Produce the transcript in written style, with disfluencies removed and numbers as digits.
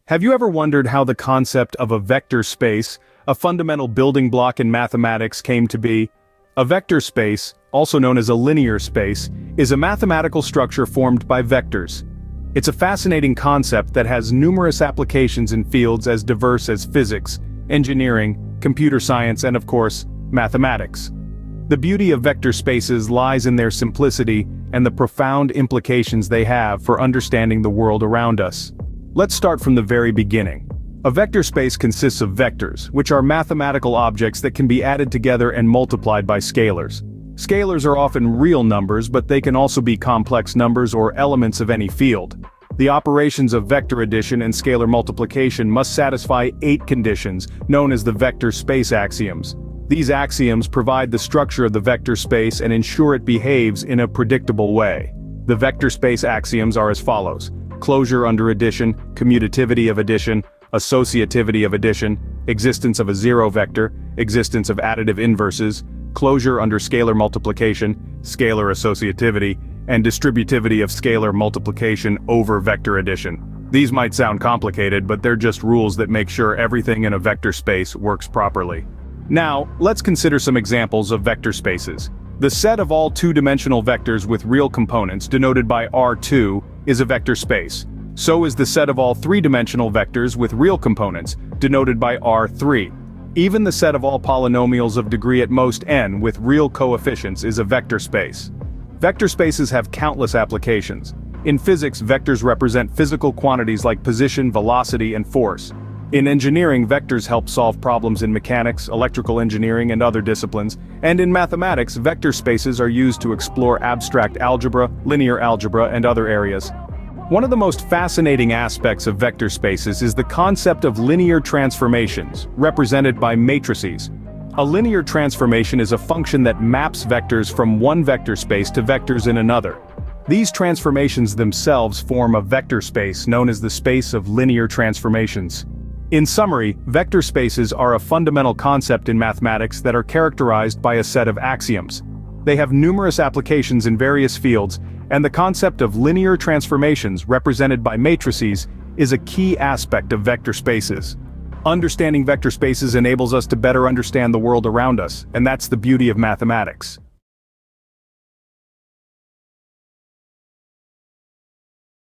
Have you ever wondered how the concept of a vector space, a fundamental building block in mathematics, came to be? A vector space, also known as a linear space, is a mathematical structure formed by vectors. It's a fascinating concept that has numerous applications in fields as diverse as physics, engineering, computer science, and of course, mathematics. The beauty of vector spaces lies in their simplicity and the profound implications they have for understanding the world around us. Let's start from the very beginning. A vector space consists of vectors, which are mathematical objects that can be added together and multiplied by scalars. Scalars are often real numbers, but they can also be complex numbers or elements of any field. The operations of vector addition and scalar multiplication must satisfy 8 conditions, known as the vector space axioms. These axioms provide the structure of the vector space and ensure it behaves in a predictable way. The vector space axioms are as follows: closure under addition, commutativity of addition, associativity of addition, existence of a zero vector, existence of additive inverses, closure under scalar multiplication, scalar associativity, and distributivity of scalar multiplication over vector addition. These might sound complicated, but they're just rules that make sure everything in a vector space works properly. Now, let's consider some examples of vector spaces. The set of all two-dimensional vectors with real components, denoted by R2, is a vector space. So is the set of all three-dimensional vectors with real components, denoted by R3. Even the set of all polynomials of degree at most n with real coefficients is a vector space. Vector spaces have countless applications. In physics, vectors represent physical quantities like position, velocity, and force. In engineering, vectors help solve problems in mechanics, electrical engineering, and other disciplines. And in mathematics, vector spaces are used to explore abstract algebra, linear algebra, and other areas. One of the most fascinating aspects of vector spaces is the concept of linear transformations, represented by matrices. A linear transformation is a function that maps vectors from one vector space to vectors in another. These transformations themselves form a vector space known as the space of linear transformations. In summary, vector spaces are a fundamental concept in mathematics that are characterized by a set of axioms. They have numerous applications in various fields, and the concept of linear transformations, represented by matrices, is a key aspect of vector spaces. Understanding vector spaces enables us to better understand the world around us, and that's the beauty of mathematics.